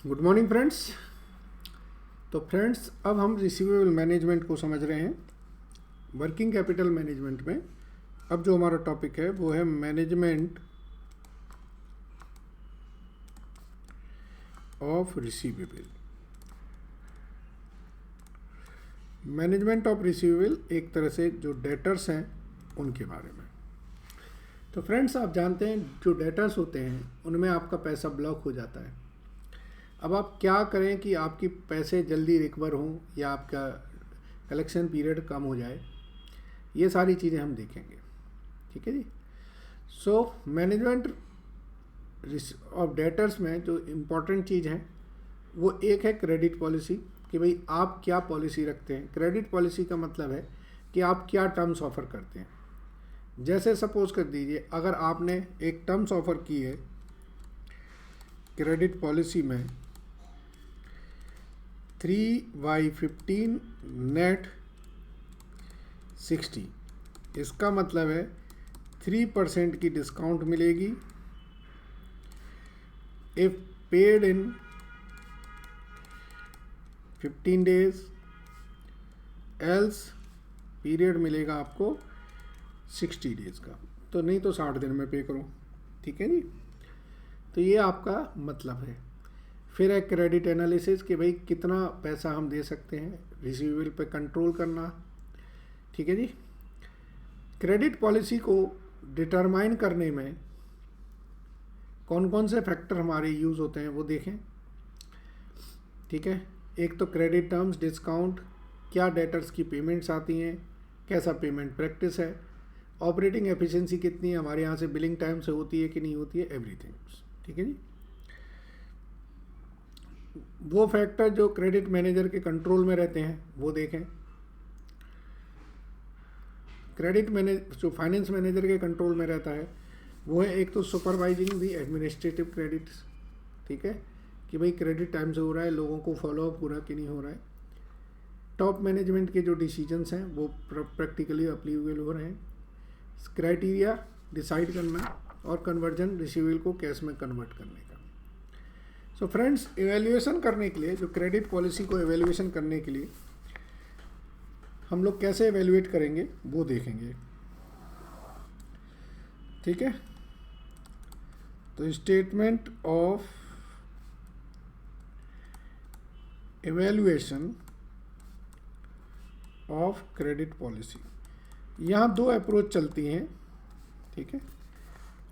Good morning friends. तो friends, अब हम रिसीवेबल मैनेजमेंट को समझ रहे हैं। वर्किंग कैपिटल मैनेजमेंट में अब जो हमारा टॉपिक है वो है management of receivable. Management of receivable एक तरह से जो डेटर्स हैं उनके बारे में। तो फ्रेंड्स, आप जानते हैं जो डेटर्स होते हैं उनमें आपका पैसा ब्लॉक हो जाता है। अब आप क्या करें कि आपकी पैसे जल्दी रिकवर हों या आपका कलेक्शन पीरियड कम हो जाए, ये सारी चीज़ें हम देखेंगे। ठीक है जी। सो मैनेजमेंट ऑफ डेटर्स में जो इम्पोर्टेंट चीज़ है वो एक है क्रेडिट पॉलिसी, कि भाई आप क्या पॉलिसी रखते हैं। क्रेडिट पॉलिसी का मतलब है कि आप क्या टर्म्स ऑफ़र करते हैं। जैसे सपोज कर दीजिए, अगर आपने एक टर्म्स ऑफ़र की है क्रेडिट पॉलिसी में 3/15 नेट 60, इसका मतलब है 3% की डिस्काउंट मिलेगी if paid in 15 days, else period मिलेगा आपको 60 डेज का। तो नहीं तो 60 दिन में पे करो। ठीक है जी। तो ये आपका मतलब है। फिर है क्रेडिट एनालिसिस, कि भाई कितना पैसा हम दे सकते हैं, रिसीवेबल पे कंट्रोल करना। ठीक है जी। क्रेडिट पॉलिसी को डिटरमाइन करने में कौन कौन से फैक्टर हमारे यूज़ होते हैं वो देखें। ठीक है। एक तो क्रेडिट टर्म्स, डिस्काउंट, क्या डेटर्स की पेमेंट्स आती हैं, कैसा पेमेंट प्रैक्टिस है, ऑपरेटिंग एफिशिएंसी कितनी है, हमारे यहाँ से बिलिंग टाइम से होती है कि नहीं होती है, एवरीथिंग। ठीक है जी। वो फैक्टर जो क्रेडिट मैनेजर के कंट्रोल में रहते हैं वो देखें। क्रेडिट मैनेज जो फाइनेंस मैनेजर के कंट्रोल में रहता है वो है, एक तो सुपरवाइजिंग दी एडमिनिस्ट्रेटिव क्रेडिट्स। ठीक है, कि भाई क्रेडिट टाइम से हो रहा है, लोगों को फॉलोअप पूरा कि नहीं हो रहा है। टॉप मैनेजमेंट के जो डिसीजंस हैं वो प्रैक्टिकली अप्लीकेबल हो रहे हैं। क्राइटेरिया डिसाइड करना और कन्वर्जन रिसीवेबल को कैश में कन्वर्ट करने का। सो फ्रेंड्स, एवेल्यूएशन करने के लिए, जो क्रेडिट पॉलिसी को एवेल्यूएशन करने के लिए हम लोग कैसे एवेल्यूएट करेंगे वो देखेंगे। ठीक है। तो statement of evaluation of credit policy, यहाँ दो अप्रोच चलती हैं। ठीक है।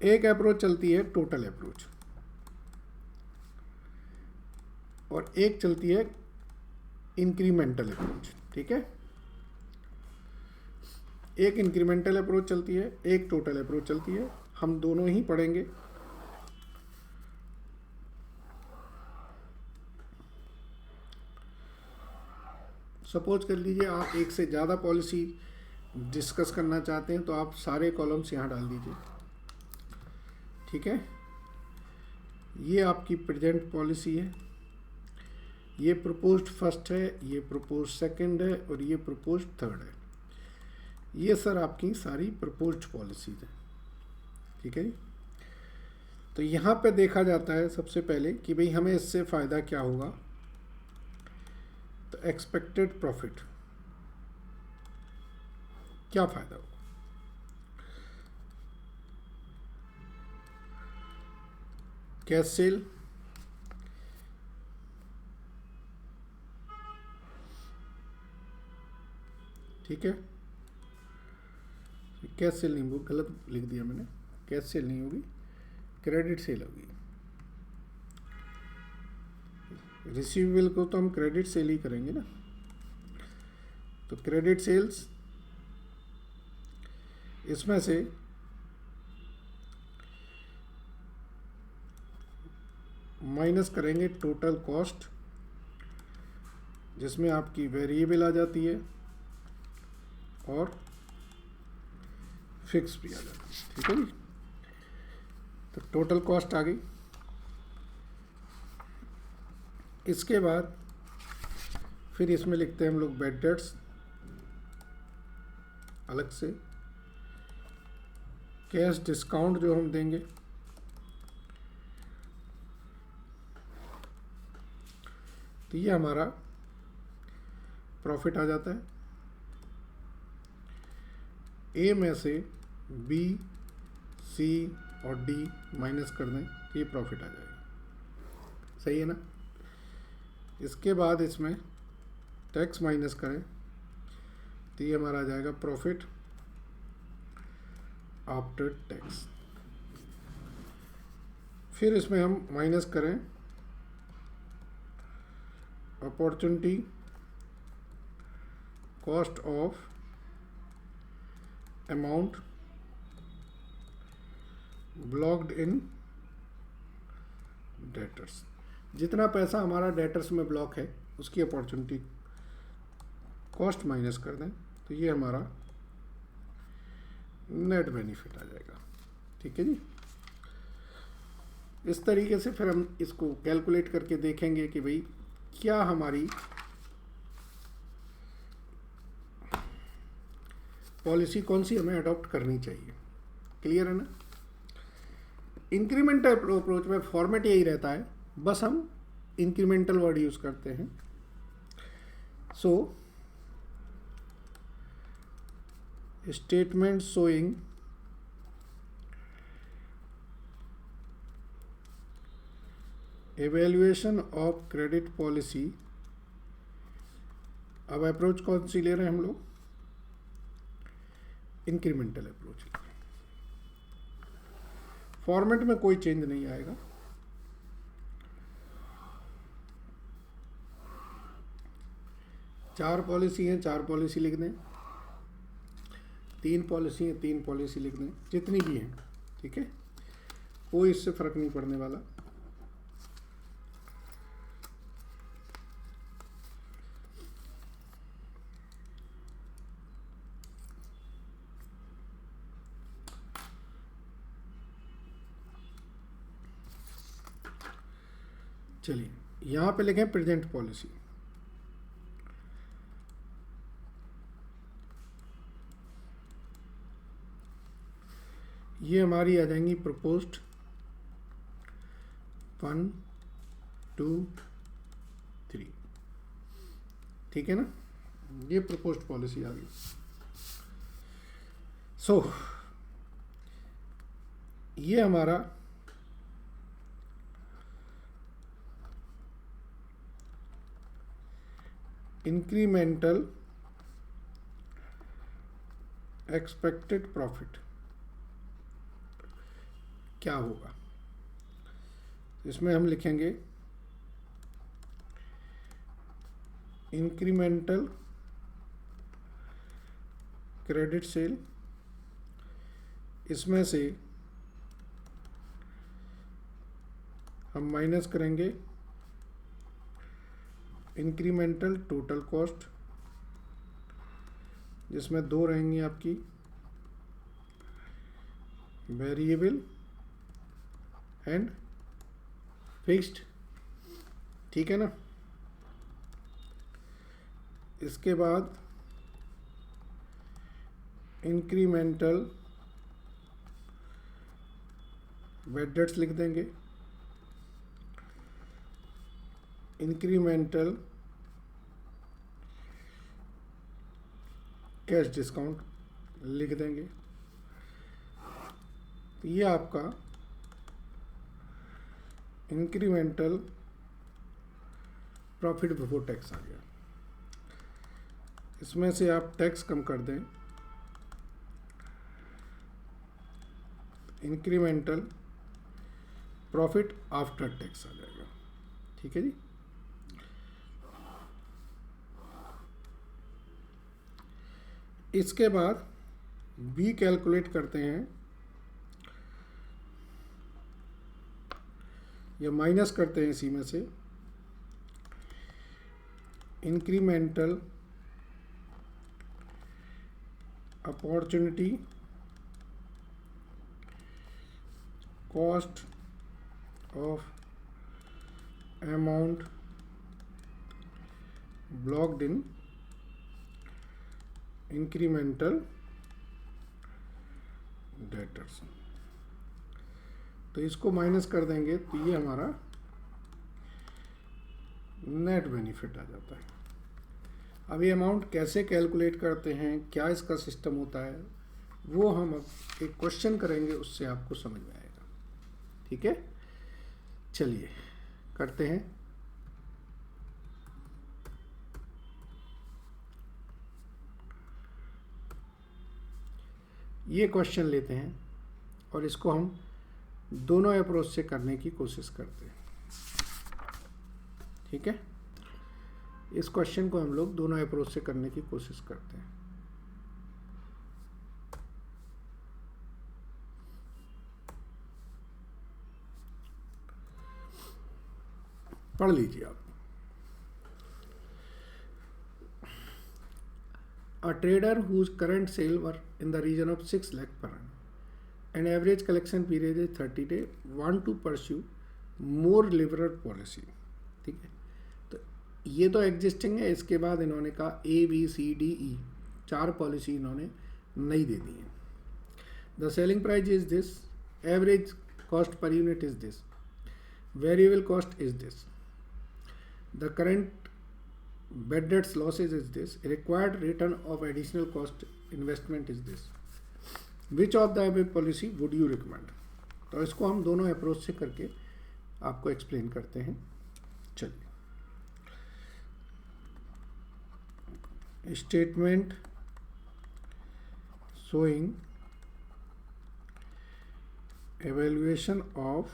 एक अप्रोच चलती है टोटल अप्रोच और एक चलती है इंक्रीमेंटल अप्रोच। ठीक है। एक इंक्रीमेंटल अप्रोच चलती है, एक टोटल अप्रोच चलती है। हम दोनों ही पढ़ेंगे। सपोज कर लीजिए आप एक से ज़्यादा पॉलिसी डिस्कस करना चाहते हैं तो आप सारे कॉलम्स यहाँ डाल दीजिए। ठीक है। ये आपकी प्रेजेंट पॉलिसी है, ये प्रपोज्ड फर्स्ट है, ये प्रपोज्ड सेकंड है और ये प्रपोज्ड थर्ड है। ये सर आपकी सारी प्रपोज्ड पॉलिसीज हैं। ठीक है जी। तो यहाँ पे देखा जाता है सबसे पहले कि भाई हमें इससे फ़ायदा क्या होगा। तो एक्सपेक्टेड प्रॉफिट, क्या फ़ायदा होगा। कैश सेल, ठीक है। कैश सेल नहीं, वो गलत लिख दिया मैंने। कैश सेल नहीं होगी, क्रेडिट सेल होगी। रिसीवेबल को तो हम क्रेडिट सेल ही करेंगे ना। तो क्रेडिट सेल्स, इसमें से माइनस करेंगे टोटल कॉस्ट, जिसमें आपकी वेरिएबल आ जाती है और फिक्स भी आ जाती है। ठीक है जी। तो टोटल कॉस्ट आ गई। इसके बाद फिर इसमें लिखते हैं हम लोग बैड डेट्स अलग से। कैश डिस्काउंट जो हम देंगे तो ये हमारा प्रॉफिट आ जाता है। ए में से बी, सी और डी माइनस कर दें तो ये प्रॉफिट आ जाएगा। सही है ना। इसके बाद इसमें टैक्स माइनस करें तो ये हमारा आ जाएगा प्रॉफिट आफ्टर टैक्स। फिर इसमें हम माइनस करें opportunity cost of amount blocked in debtors. जितना पैसा हमारा डेटर्स में ब्लॉक है उसकी अपॉर्चुनिटी कॉस्ट माइनस कर दें तो ये हमारा नेट बेनिफिट आ जाएगा। ठीक है जी। इस तरीके से फिर हम इसको कैलकुलेट करके देखेंगे कि भाई क्या हमारी पॉलिसी कौन सी हमें अडॉप्ट करनी चाहिए। क्लियर है ना। इंक्रीमेंटल अप्रोच में फॉर्मेट यही रहता है, बस हम इंक्रीमेंटल वर्ड यूज करते हैं। So statement showing evaluation of credit policy. अब अप्रोच कौन सी ले रहे हैं हम लोग, इंक्रीमेंटल अप्रोच। फॉर्मेट में कोई चेंज नहीं आएगा। चार पॉलिसी हैं, चार पॉलिसी लिख दें। तीन पॉलिसी हैं, तीन पॉलिसी लिख दें, जितनी भी हैं। ठीक है, कोई इससे फर्क नहीं पड़ने वाला। चलिए यहां पे लिखें प्रेजेंट पॉलिसी। ये हमारी आ जाएंगी प्रपोज्ड 1, 2, 3। ठीक है ना, ये प्रपोज्ड पॉलिसी आ गई। सो ये हमारा इंक्रीमेंटल एक्सपेक्टेड प्रॉफिट क्या होगा। इसमें हम लिखेंगे इंक्रीमेंटल क्रेडिट सेल। इसमें से हम माइनस करेंगे इंक्रीमेंटल टोटल कॉस्ट, जिसमें दो रहेंगी आपकी वेरिएबल एंड फिक्स्ड। ठीक है ना। इसके बाद इंक्रीमेंटल बैड डेट्स लिख देंगे, इंक्रीमेंटल कैश डिस्काउंट लिख देंगे। तो ये आपका इंक्रीमेंटल प्रॉफिट बिफोर टैक्स आ गया। इसमें से आप टैक्स कम कर दें, इंक्रीमेंटल प्रॉफिट आफ्टर टैक्स आ जाएगा। ठीक है जी। इसके बाद बी कैलकुलेट करते हैं या माइनस करते हैं इसी में से incremental opportunity cost of amount blocked in incremental debtors. तो इसको माइनस कर देंगे तो ये हमारा नेट बेनिफिट आ जाता है। अब ये अमाउंट कैसे कैलकुलेट करते हैं, क्या इसका सिस्टम होता है, वो हम अब एक क्वेश्चन करेंगे, उससे आपको समझ में आएगा। ठीक है, चलिए करते हैं। ये क्वेश्चन लेते हैं और इसको हम दोनों अप्रोच से करने की कोशिश करते हैं। ठीक है, इस क्वेश्चन को हम लोग दोनों अप्रोच से करने की कोशिश करते हैं। पढ़ लीजिए आप। A trader whose current sale were in the region of 6 lakh per annum and average collection period is 30 days want to pursue more liberal policy। ठीक है, तो ये तो एग्जिस्टिंग है। इसके बाद इन्होंने कहा ABCDE 4 पॉलिसी इन्होंने नई दे दी है। The selling price is this, average cost per unit is this, variable cost is this, the current bad debts losses is this, required return of additional cost investment is this, which of the above policy would you recommend। तो इसको हम दोनों approach से करके आपको explain करते हैं। चलिए, statement showing evaluation of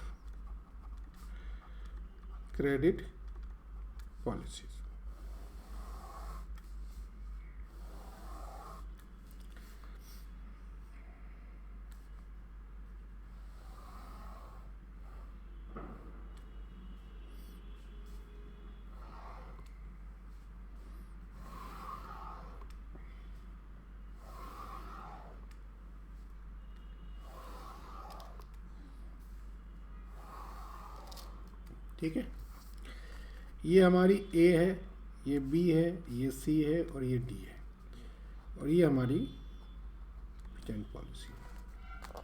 credit policies। ठीक है, ये हमारी ए है, ये बी है, ये सी है और ये डी है, और ये हमारी प्रेजेंट पॉलिसी है।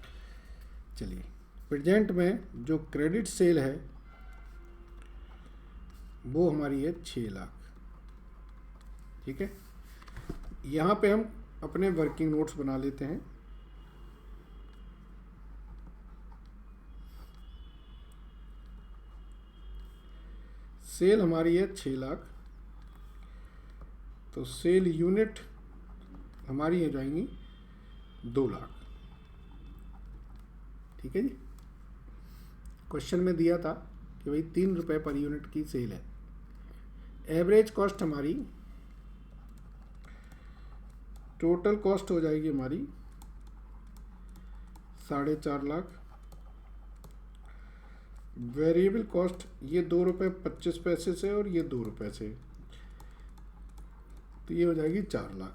चलिए, प्रेजेंट में जो क्रेडिट सेल है वो हमारी है 6 लाख। ठीक है, यहाँ पे हम अपने वर्किंग नोट्स बना लेते हैं। सेल हमारी है 6 लाख, तो सेल यूनिट हमारी हो जाएंगी 2 लाख। ठीक है जी, क्वेश्चन में दिया था कि भाई 3 रुपये पर यूनिट की सेल है। एवरेज कॉस्ट हमारी, टोटल कॉस्ट हो जाएगी हमारी 4.5 लाख। वेरिएबल कॉस्ट ये 2 रुपये 25 पैसे से और ये 2 रुपये से, तो ये हो जाएगी 4 लाख।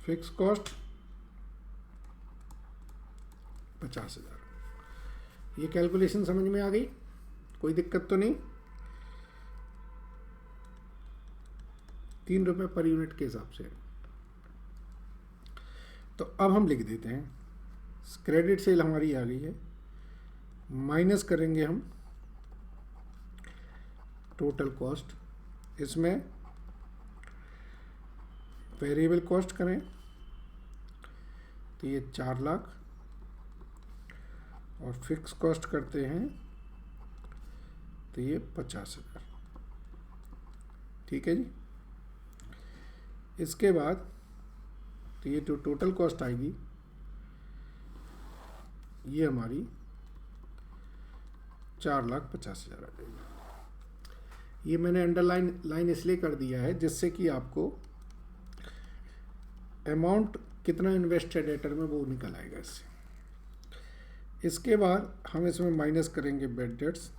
Fix cost 50,000। ये कैलकुलेशन समझ में आ गई, कोई दिक्कत तो नहीं। 3 रुपये पर यूनिट के हिसाब से। तो अब हम लिख देते हैं, क्रेडिट सेल हमारी आ गई है, माइनस करेंगे हम टोटल कॉस्ट, इसमें वेरिएबल कॉस्ट करें तो ये 4 लाख, और फिक्स कॉस्ट करते हैं तो ये 50,000। ठीक है जी, इसके बाद तो ये जो टोटल कॉस्ट आएगी ये हमारी 4,50,000 आ जाएगी। ये मैंने अंडरलाइन लाइन इसलिए कर दिया है जिससे कि आपको अमाउंट कितना इन्वेस्ट है डेटर में वो निकल आएगा इससे। इसके बाद हम इसमें माइनस करेंगे बैड डेट्स।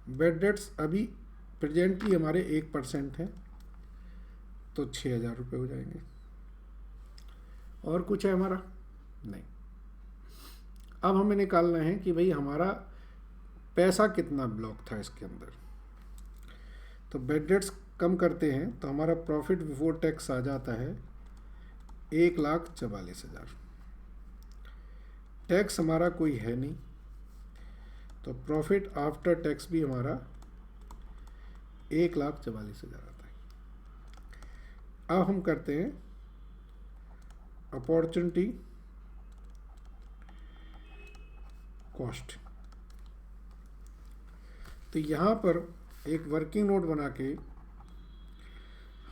बैड डेट्स अभी प्रेजेंटली हमारे 1% है, तो 6,000 रुपये हो जाएंगे। और कुछ है हमारा? नहीं। अब हमें निकालना है कि भाई हमारा पैसा कितना ब्लॉक था इसके अंदर। तो बैड डेट्स कम करते हैं तो हमारा प्रॉफिट बिफोर टैक्स आ जाता है 1,44,000। टैक्स हमारा कोई है नहीं, तो प्रॉफिट आफ्टर टैक्स भी हमारा 1,44,000 आता है। अब हम करते हैं अपॉर्चुनिटी कॉस्ट। तो यहाँ पर एक वर्किंग नोट बना के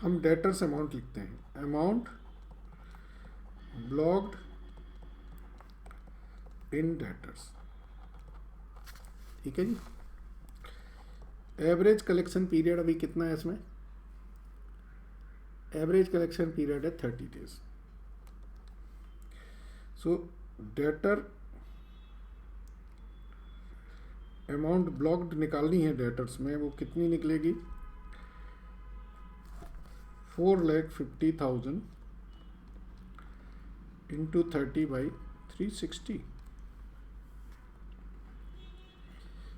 हम डेटर्स अमाउंट लिखते हैं, अमाउंट ब्लॉक्ड इन डेटर्स। ठीक है जी। एवरेज कलेक्शन पीरियड अभी कितना है इसमें? एवरेज कलेक्शन पीरियड है 30 days. So debtor amount blocked निकालनी है डेटर्स में, वो कितनी निकलेगी? 4,50,000 into 30/360।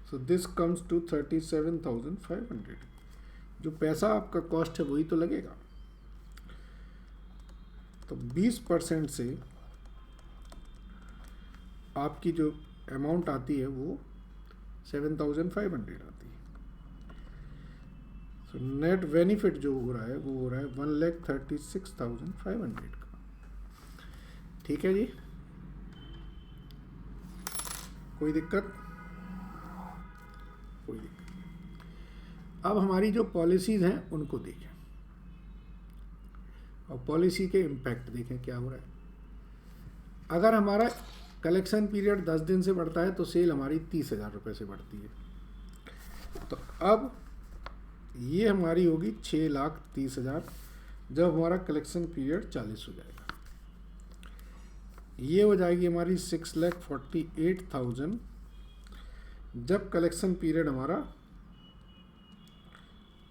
So this comes to 37,500। जो पैसा आपका कॉस्ट है वही तो लगेगा। तो 20% से आपकी जो अमाउंट आती है वो 7,500 आती है। सो नेट बेनिफिट जो हो रहा है वो हो रहा है 1,36,500 का। ठीक है जी, कोई दिक्कत? कोई दिक्कत। अब हमारी जो पॉलिसीज हैं उनको देखें और पॉलिसी के इम्पैक्ट देखें क्या हो रहा है। अगर हमारा कलेक्शन पीरियड 10 दिन से बढ़ता है तो सेल हमारी 30,000 रुपये से बढ़ती है। तो अब ये हमारी होगी 6,30,000 जब हमारा कलेक्शन पीरियड 40 हो जाएगा। ये हो जाएगी हमारी 6,48,000 जब कलेक्शन पीरियड हमारा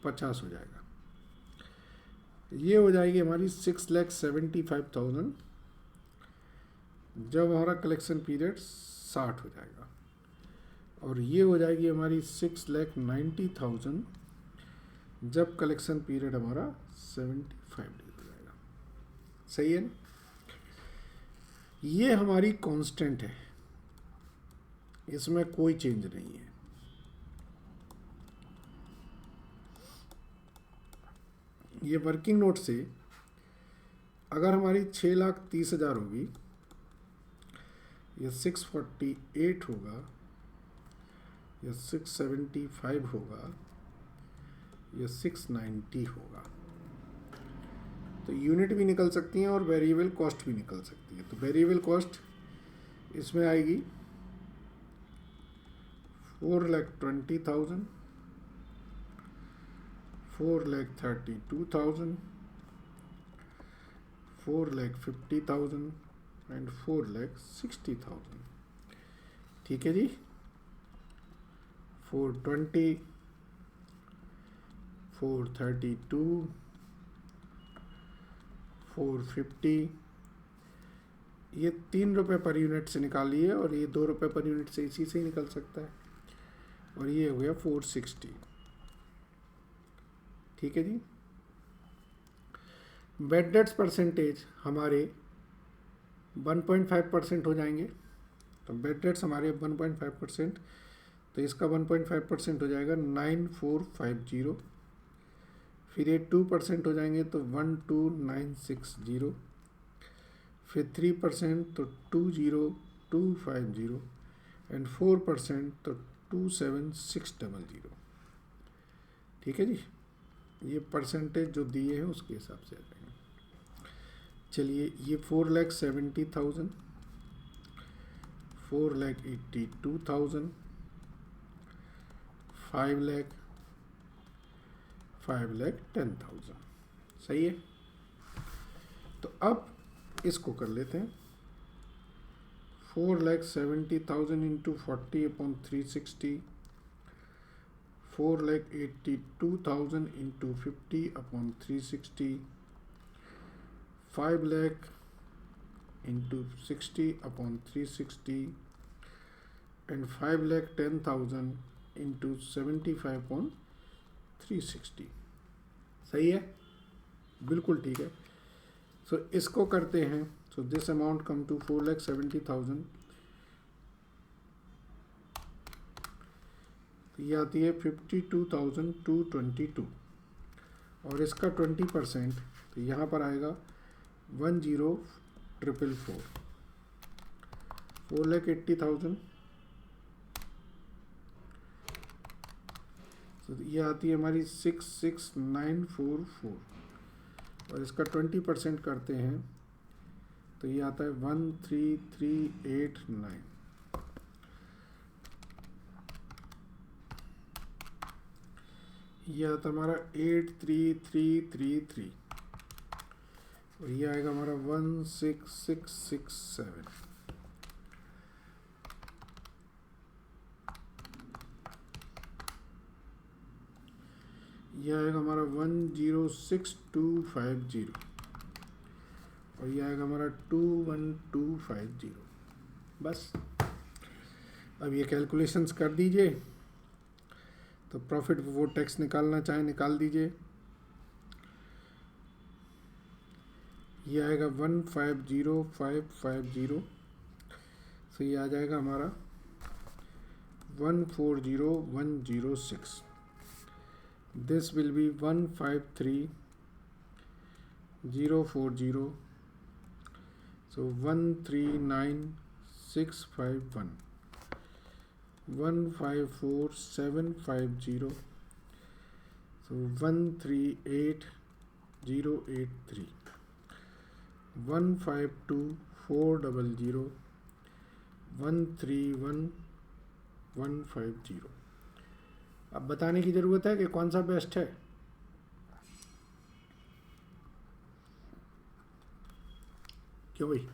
50 हो जाएगा। ये हो जाएगी हमारी 6,75,000 जब हमारा कलेक्शन पीरियड 60 हो जाएगा। और ये हो जाएगी हमारी 6,90,000 जब कलेक्शन पीरियड हमारा 75 डेज हो जाएगा। सही है ना? ये हमारी कांस्टेंट है, इसमें कोई चेंज नहीं है। ये वर्किंग नोट से अगर हमारी 6,30,000 होगी, या 648 होगा, या 675 होगा, या 690 होगा, तो यूनिट भी निकल सकती हैं और वेरिएबल कॉस्ट भी निकल सकती है। तो वेरिएबल कॉस्ट इसमें आएगी 4,20,000, 4,32,000, 4,50,000 एंड 4,60,000। ठीक है जी। 420, 432, 450, ये 3 रुपये पर यूनिट से निकालिए और ये 2 रुपये पर यूनिट से इसी से ही निकल सकता है। और ये हो गया 460। ठीक है जी। बैड डेट्स परसेंटेज हमारे 1.5% हो जाएंगे। तो बैड डेट्स हमारे 1.5%, तो इसका 1.5% हो जाएगा 9,450। फिर ये 2% हो जाएंगे तो 12,960। फिर 3% तो 20,250 एंड 4% तो 27,600। ठीक है जी। ये परसेंटेज जो दिए हैं उसके हिसाब से आ जाएंगे। चलिए, ये 4,70,000, 4,82,000, 5,00,000, 5,10,000। सही है। तो अब इसको कर लेते हैं। 4,70,000 into 40/360, 4,82,000 into 50/360, 5,00,000 into 60/360 and 5,10,000 into 75/360। सही है, बिल्कुल ठीक है। सो इसको करते हैं। So this amount come to 4,70,000 तो ये आती है 52,222 और इसका 20%, तो यहाँ पर आएगा 10,444, 4,80,000। तो ये आती है हमारी 66,944 और इसका 20% करते हैं तो ये आता है 13,389। ये आता हमारा 8,3,333 और ये आएगा हमारा 16,667। ये आएगा हमारा 10,6,250 और ये आएगा हमारा 21,250। बस अब ये कैलकुलेशंस कर दीजिए। तो प्रॉफिट बिफोर टैक्स निकालना चाहे निकाल दीजिए। ये आएगा 150550, तो ये आ जाएगा हमारा 140106। This will be 153040, so 139651, 154750, so 138083, 152400, 131150। अब बताने की ज़रूरत है कि कौन सा बेस्ट है। क्यों भाई,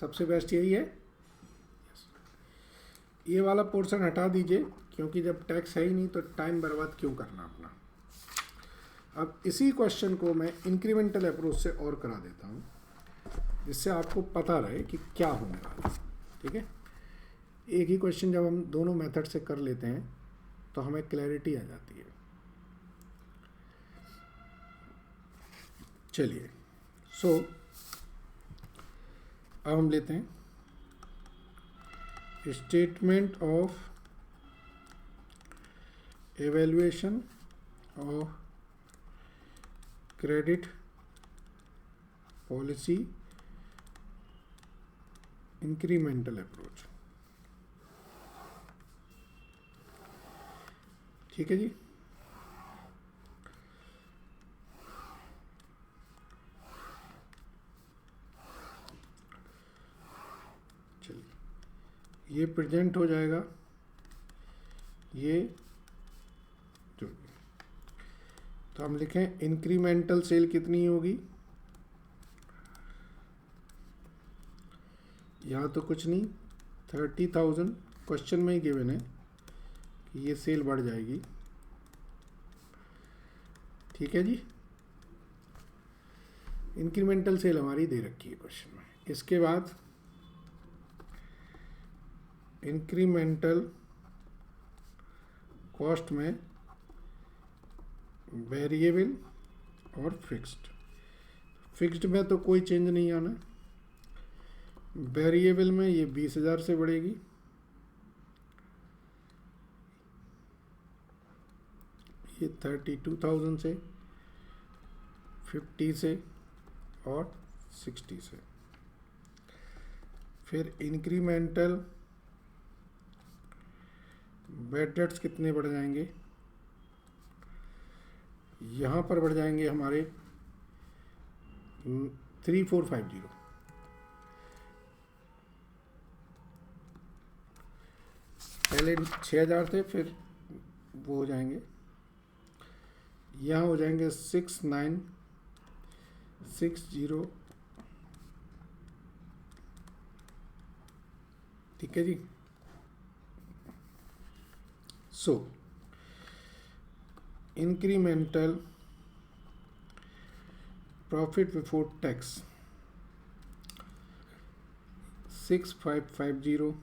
सबसे बेस्ट यही है। ये वाला पोर्शन हटा दीजिए, क्योंकि जब टैक्स है ही नहीं तो टाइम बर्बाद क्यों करना अपना। अब इसी क्वेश्चन को मैं इंक्रीमेंटल अप्रोच से और करा देता हूँ, जिससे आपको पता रहे कि क्या होने वाला है। ठीक है, एक ही क्वेश्चन जब हम दोनों मेथड से कर लेते हैं तो हमें क्लैरिटी आ जाती है। चलिए, अब हम लेते हैं statement of evaluation of credit policy incremental approach. ठीक है जी। चलिए, ये प्रेजेंट हो जाएगा, ये जो, तो हम लिखें इंक्रीमेंटल सेल कितनी होगी। यहाँ तो कुछ नहीं, 30,000 क्वेश्चन में ही गिवन है कि ये सेल बढ़ जाएगी। ठीक है जी, इंक्रीमेंटल सेल हमारी दे रखी है क्वेश्चन में। इसके बाद इंक्रीमेंटल कॉस्ट में वेरिएबल और फिक्स्ड। फिक्स्ड में तो कोई चेंज नहीं आना। वेरिएबल में ये 20,000 से बढ़ेगी, ये 32,000 से, 50 से और 60 से। फिर इंक्रीमेंटल बैड डेट्स कितने बढ़ जाएंगे, यहाँ पर बढ़ जाएंगे हमारे 3450। पहले 6,000 थे, फिर वो हो जाएंगे, यहाँ हो जाएंगे 6960। ठीक है जी। So incremental profit before tax 6550,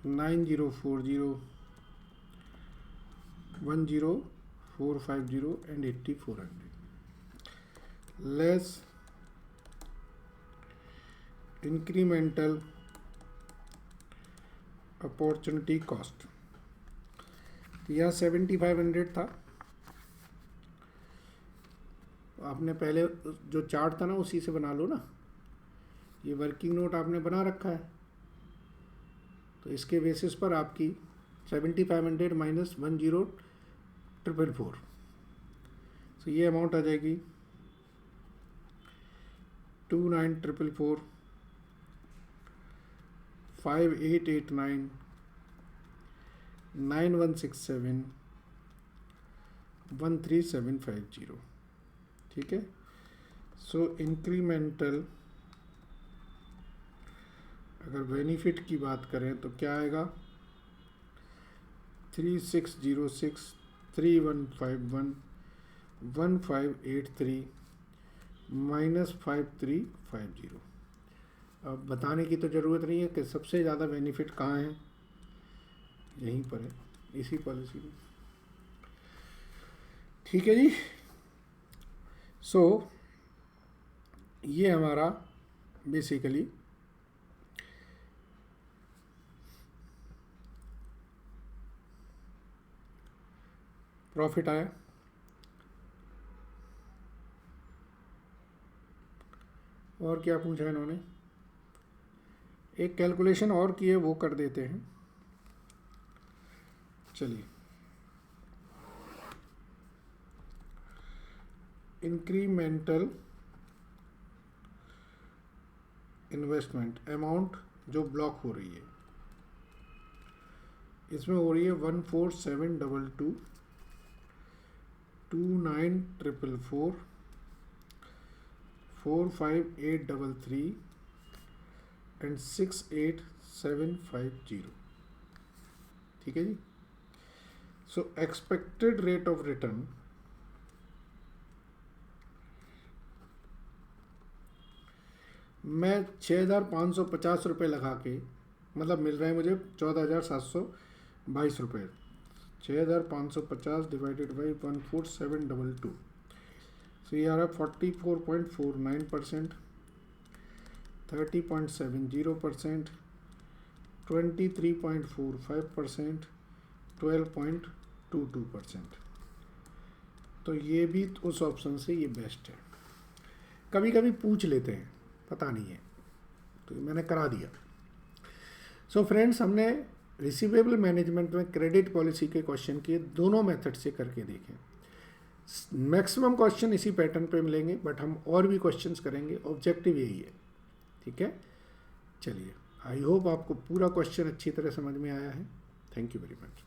9040, 10450 and 8400 less incremental opportunity cost, तो यहाँ 7500 था। आपने पहले जो चार्ट था ना उसी से बना लो ना, ये वर्किंग नोट आपने बना रखा है, तो इसके बेसिस पर आपकी 7500 माइनस 10444, तो ये अमाउंट आ जाएगी 2944 5889 9167 13750। ठीक है, सो इंक्रीमेंटल अगर बेनिफिट की बात करें तो क्या आएगा 3606 3151 1583 माइनस 5350। अब बताने की तो ज़रूरत नहीं है कि सबसे ज़्यादा बेनिफिट कहाँ है, यहीं पर है, इसी पॉलिसी में। ठीक है जी, सो ये हमारा बेसिकली प्रॉफिट आया। और क्या पूछा इन्होंने, एक कैलकुलेशन और की है वो कर देते हैं। चलिए, इंक्रीमेंटल इन्वेस्टमेंट अमाउंट जो ब्लॉक हो रही है, इसमें हो रही है 14722 29444 45833 एंड 68750। ठीक है जी, so expected rate of return मैं 6550 रुपये लगा के, मतलब मिल रहा है मुझे 14722 रुपये। 6550 डिवाइडेड बाई 14722, सो ये आ रहा है 44.49%, 30.70%, 23.45%, 12.22%। तो ये भी उस ऑप्शन से ये बेस्ट है। कभी कभी पूछ लेते हैं, पता नहीं है, तो मैंने करा दिया। सो फ्रेंड्स, हमने रिसीवेबल मैनेजमेंट में क्रेडिट पॉलिसी के क्वेश्चन किए, दोनों मेथड से करके देखें। मैक्सिमम क्वेश्चन इसी पैटर्न पे मिलेंगे, बट हम और भी क्वेश्चंस करेंगे, ऑब्जेक्टिव यही है। ठीक है, चलिए, आई होप आपको पूरा क्वेश्चन अच्छी तरह समझ में आया है। Thank you very much.